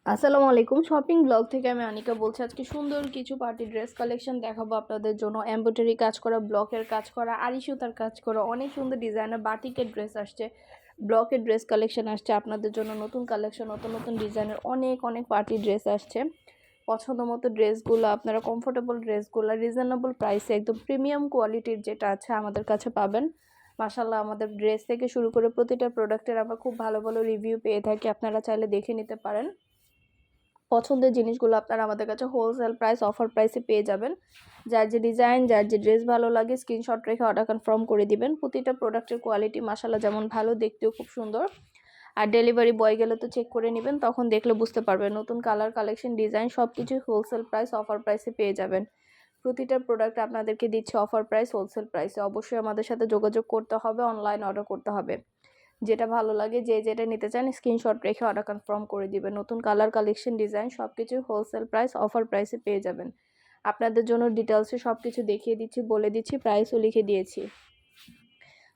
আসসালামু আলাইকুম। Shopping blog থেকে আমি আনিকা বলছি। আজকে সুন্দর কিছু পার্টি ড্রেস কালেকশন দেখাবো আপনাদের জন্য। এমব্রয়ডারি কাজ করা, ব্লকের কাজ করা, আরি সুতার কাজ করা, অনেক সুন্দর ডিজাইনের বাটিকের ড্রেস আসছে, ব্লকের ড্রেস কালেকশন আসছে আপনাদের জন্য। নতুন কালেকশন, নতুন নতুন ডিজাইনের অনেক অনেক পার্টি ড্রেস আসছে। পছন্দ মতো ড্রেসগুলো আপনারা, কমফোর্টেবল ড্রেসগুলো রিজনেবল প্রাইসে একদম প্রিমিয়াম কোয়ালিটির যেটা আছে আমাদের কাছে পাবেন। মাশাআল্লাহ, আমাদের ড্রেস থেকে শুরু করে প্রতিটা প্রোডাক্টের আমরা খুব ভালো ভালো রিভিউ পেয়ে থাকি। আপনারা চাইলে দেখে নিতে পারেন। পছন্দের জিনিসগুলো আপনারা আমাদের কাছে হোলসেল প্রাইস, অফার প্রাইসে পেয়ে যাবেন। যার যে ডিজাইন, যার যে ড্রেস ভালো লাগে স্ক্রিনশট রেখে অর্ডার কনফার্ম করে দিবেন। প্রতিটা প্রোডাক্টের কোয়ালিটি মাশাআল্লাহ যেমন ভালো, দেখতেও খুব সুন্দর। আর ডেলিভারি বয় গেলে তো চেক করে নেবেন, তখন দেখলে বুঝতে পারবেন। নতুন কালার, কালেকশন, ডিজাইন সব কিছুই হোলসেল প্রাইস, অফার প্রাইসে পেয়ে যাবেন। প্রতিটা প্রোডাক্ট আপনাদেরকে দিচ্ছে অফার প্রাইস, হোলসেল প্রাইসে। অবশ্যই আমাদের সাথে যোগাযোগ করতে হবে, অনলাইন অর্ডার করতে হবে। যেটা ভালো লাগে, যে যেটা নিতে চান স্ক্রিনশট রেখে অর্ডার কনফার্ম করে দিবেন। নতুন কালার, কালেকশন, ডিজাইন সবকিছু হোলসেল প্রাইস, অফার প্রাইসে পেয়ে যাবেন। আপনাদের জন্য ডিটেলসে সবকিছু দেখিয়ে দিচ্ছি, বলে দিচ্ছি, প্রাইসও লিখে দিয়েছি।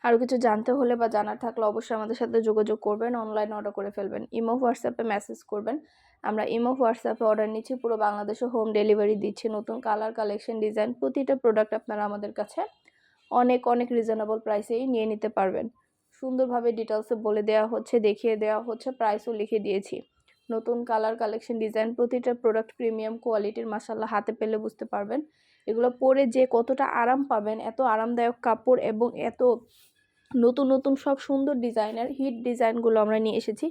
আরও কিছু জানতে হলে বা জানার থাকলে অবশ্যই আমাদের সাথে যোগাযোগ করবেন, অনলাইন অর্ডার করে ফেলবেন। ইমো, হোয়াটসঅ্যাপে মেসেজ করবেন। আমরা ইমো, হোয়াটসঅ্যাপে অর্ডার নিচ্ছি, পুরো বাংলাদেশে হোম ডেলিভারি দিচ্ছি। নতুন কালার, কালেকশন, ডিজাইন প্রতিটা প্রোডাক্ট আপনারা আমাদের কাছে অনেক অনেক রিজনেবল প্রাইসেই নিয়ে নিতে পারবেন। সুন্দরভাবে ডিটেলসে বলে দেওয়া হচ্ছে, দেখিয়ে দেওয়া হচ্ছে, প্রাইসও লিখে দিয়েছি। নতুন কালার, কালেকশন, ডিজাইন প্রতিটা প্রোডাক্ট প্রিমিয়াম কোয়ালিটির। মাশাআল্লাহ, হাতে পেলে বুঝতে পারবেন এগুলো পরে যে কতটা আরাম পাবেন। এত আরামদায়ক কাপড় এবং এত নতুন নতুন সব সুন্দর ডিজাইনের হিট ডিজাইনগুলো আমরা নিয়ে এসেছি।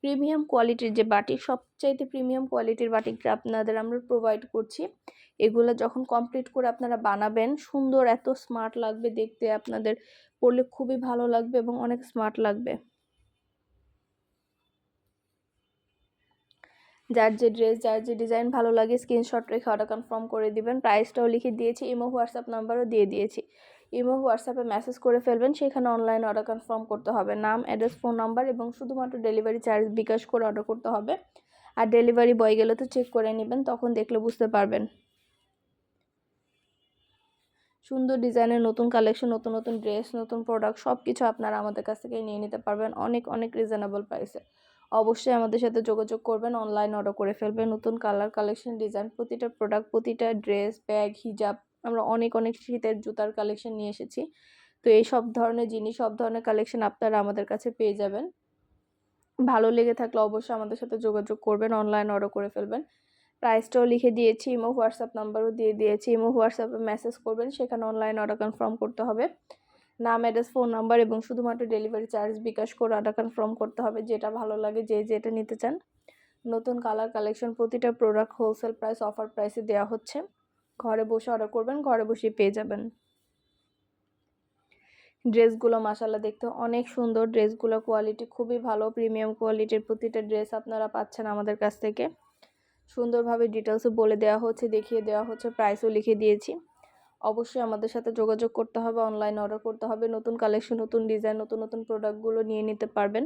প্রিমিয়াম কোয়ালিটির যে বাটিক, সবচাইতে প্রিমিয়াম কোয়ালিটির বাটিকটা আপনাদের আমরা প্রোভাইড করছি। এগুলো যখন কমপ্লিট করে আপনারা বানাবেন, সুন্দর এত স্মার্ট লাগবে দেখতে, আপনাদের পরলে খুবই ভালো লাগবে এবং অনেক স্মার্ট লাগবে। যার যে ড্রেস, যার যে ডিজাইন ভালো লাগে স্ক্রিনশট রেখে অর্ডার কনফার্ম করে দিবেন। প্রাইসটাও লিখে দিয়েছি, ইমো, হোয়াটসঅ্যাপ নাম্বারও দিয়ে দিয়েছি। ইমো, হোয়াটসঅ্যাপে মেসেজ করে ফেলবেন, সেখানে অনলাইন অর্ডার কনফার্ম করতে হবে। নাম, অ্যাড্রেস, ফোন নাম্বার এবং শুধুমাত্র ডেলিভারি চার্জ বিকাশ করে অর্ডার করতে হবে। আর ডেলিভারি বয় গেলে তো চেক করে নেবেন, তখন দেখলে বুঝতে পারবেন। সুন্দর ডিজাইনের নতুন কালেকশন, নতুন নতুন ড্রেস, নতুন প্রোডাক্ট সব কিছু আপনারা আমাদের কাছ থেকে নিয়ে নিতে পারবেন অনেক অনেক রিজনেবল প্রাইসে। অবশ্যই আমাদের সাথে যোগাযোগ করবেন, অনলাইন অর্ডার করে ফেলবেন। নতুন কালার, কালেকশন, ডিজাইন প্রতিটা প্রোডাক্ট, প্রতিটা ড্রেস, ব্যাগ, হিজাব, আমরা অনেক অনেক শীতের জুতার কালেকশন নিয়ে এসেছি। তো এই সব ধরনের জিনিস, সব ধরনের কালেকশন আপনারা আমাদের কাছে পেয়ে যাবেন। ভালো লেগে থাকলে অবশ্যই আমাদের সাথে যোগাযোগ করবেন, অনলাইন অর্ডার করে ফেলবেন। প্রাইসটাও লিখে দিয়েছি, ইমো, হোয়াটসঅ্যাপ নাম্বারও দিয়ে দিয়েছি। ইমো, হোয়াটসঅ্যাপে মেসেজ করবেন, সেখানে অনলাইন অর্ডার কনফার্ম করতে হবে। নাম, অ্যাড্রেস, ফোন নাম্বার এবং শুধুমাত্র ডেলিভারি চার্জ বিকাশ করে অর্ডার কনফার্ম করতে হবে। যেটা ভালো লাগে, যে যেটা নিতে চান। নতুন কালার, কালেকশন প্রতিটা প্রোডাক্ট হোলসেল প্রাইস, অফার প্রাইসে দেওয়া হচ্ছে। ঘরে বসে অর্ডার করবেন, ঘরে বসেই পেয়ে যাবেন। ড্রেসগুলো মাশাআল্লাহ দেখতে অনেক সুন্দর। ড্রেসগুলো কোয়ালিটি খুবই ভালো, প্রিমিয়াম কোয়ালিটির প্রতিটা ড্রেস আপনারা পাচ্ছেন আমাদের কাছ থেকে। সুন্দরভাবে ডিটেলসও বলে দেওয়া হচ্ছে, দেখিয়ে দেওয়া হচ্ছে, প্রাইসও লিখে দিয়েছি। অবশ্যই আমাদের সাথে যোগাযোগ করতে হবে, অনলাইন অর্ডার করতে হবে। নতুন কালেকশন, নতুন ডিজাইন, নতুন নতুন প্রোডাক্টগুলো নিয়ে নিতে পারবেন।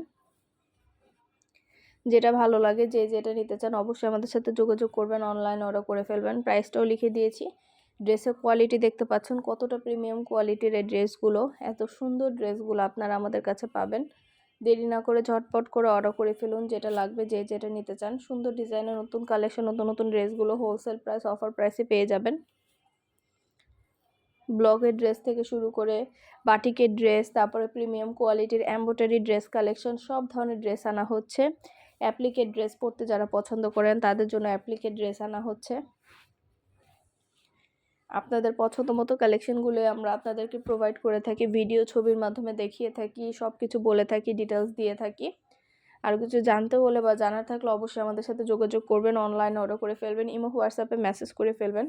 যেটা ভালো লাগে, যে যেটা নিতে চান অবশ্যই আমাদের সাথে যোগাযোগ করবেন, অনলাইন অর্ডার করে ফেলবেন। প্রাইসটাও লিখে দিয়েছি। ড্রেসের কোয়ালিটি দেখতে পাচ্ছেন কতটা প্রিমিয়াম কোয়ালিটির এই ড্রেসগুলো। এত সুন্দর ড্রেসগুলো আপনারা আমাদের কাছে পাবেন। দেরি না করে ঝটপট করে অর্ডার করে ফেলুন, যেটা লাগবে, যে যেটা নিতে চান। সুন্দর ডিজাইনের নতুন কালেকশন, নতুন নতুন ড্রেসগুলো হোলসেল প্রাইস, অফার প্রাইসে পেয়ে যাবেন। ব্লকের ড্রেস থেকে শুরু করে বাটিকের ড্রেস, তারপরে প্রিমিয়াম কোয়ালিটির এমব্রয়ডারি ড্রেস কালেকশন, সব ধরনের ড্রেস আনা হচ্ছে। অ্যাপ্লিকেট ড্রেস পরতে যারা পছন্দ করেন তাদের জন্য অ্যাপ্লিকেট ড্রেস আনা হচ্ছে। আপনাদের পছন্দ মতো কালেকশনগুলো আমরা আপনাদেরকে প্রোভাইড করে থাকি, ভিডিও, ছবির মাধ্যমে দেখিয়ে থাকি, সব কিছু বলে থাকি, ডিটেলস দিয়ে থাকি। আর কিছু জানতে হলে বা জানার থাকলে অবশ্যই আমাদের সাথে যোগাযোগ করবেন, অনলাইন অর্ডার করে ফেলবেন। ইমো, হোয়াটসঅ্যাপে মেসেজ করে ফেলবেন।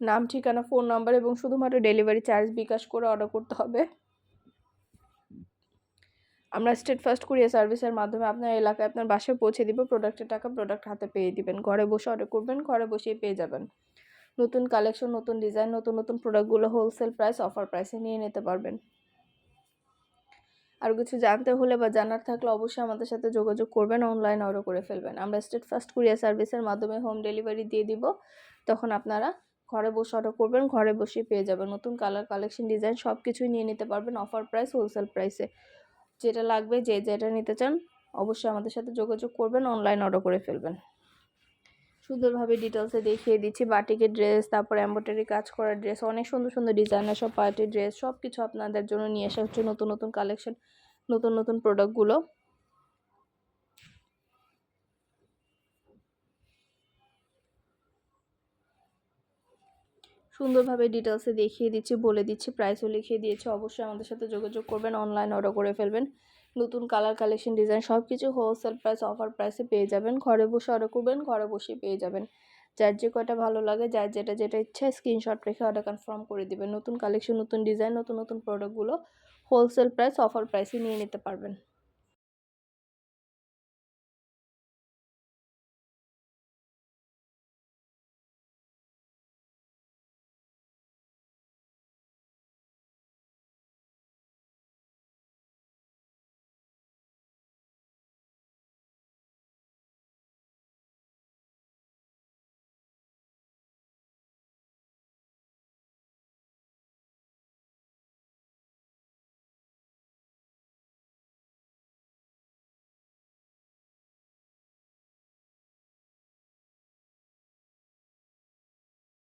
নাম, ঠিকানা, ফোন নাম্বার এবং শুধুমাত্র ডেলিভারি চার্জ বিকাশ করে অর্ডার করতে হবে। আমরা স্টেট ফার্স্ট কুরিয়ার সার্ভিসের মাধ্যমে আপনার এলাকায়, আপনার বাসায় পৌঁছে দিব। প্রোডাক্টের টাকা প্রোডাক্ট হাতে পেয়ে দিবেন। ঘরে বসে অর্ডার করবেন, ঘরে বসেই পেয়ে যাবেন। নতুন কালেকশন, নতুন ডিজাইন, নতুন নতুন প্রোডাক্টগুলো হোলসেল প্রাইস, অফার প্রাইসে নিয়ে নিতে পারবেন। আর কিছু জানতে হলে বা জানার থাকলে অবশ্যই আমাদের সাথে যোগাযোগ করবেন, অনলাইন অর্ডার করে ফেলবেন। আমরা স্টেট ফার্স্ট কুরিয়ার সার্ভিসের মাধ্যমে হোম ডেলিভারি দিয়ে দিব। তখন আপনারা ঘরে বসে অর্ডার করবেন, ঘরে বসেই পেয়ে যাবেন। নতুন কালার, কালেকশন, ডিজাইন সব কিছুই নিয়ে নিতে পারবেন অফার প্রাইস, হোলসেল প্রাইসে। যেটা লাগবে, যে যেটা নিতে চান অবশ্যই আমাদের সাথে যোগাযোগ করবেন, অনলাইন অর্ডার করে ফেলবেন। সুন্দরভাবে ডিটেলসে দেখিয়ে দিচ্ছি বাটিকের ড্রেস, তারপর এমব্রয়ডারি কাজ করা ড্রেস, অনেক সুন্দর সুন্দর ডিজাইনার সব পার্টির ড্রেস, সব কিছু আপনাদের জন্য নিয়ে আসা হচ্ছে নতুন নতুন কালেকশন, নতুন নতুন প্রোডাক্টগুলো। সুন্দরভাবে ডিটেলসে দেখিয়ে দিচ্ছি, বলে দিচ্ছি, প্রাইসও লিখিয়ে দিয়েছি। অবশ্যই আমাদের সাথে যোগাযোগ করবেন, অনলাইন অর্ডার করে ফেলবেন। নতুন কালার কালেকশন ডিজাইন সব কিছু হোলসেল প্রাইস অফার প্রাইসে পেয়ে যাবেন। ঘরে বসে অর্ডার করবেন, ঘরে বসেই পেয়ে যাবেন। যার যে কয়টা ভালো লাগে, যার যেটা যেটা ইচ্ছা স্ক্রিনশট রেখে অর্ডার কনফার্ম করে দিবেন। নতুন কালেকশন, নতুন ডিজাইন, নতুন নতুন প্রোডাক্টগুলো হোলসেল প্রাইস অফার প্রাইসে নিয়ে নিতে পারবেন।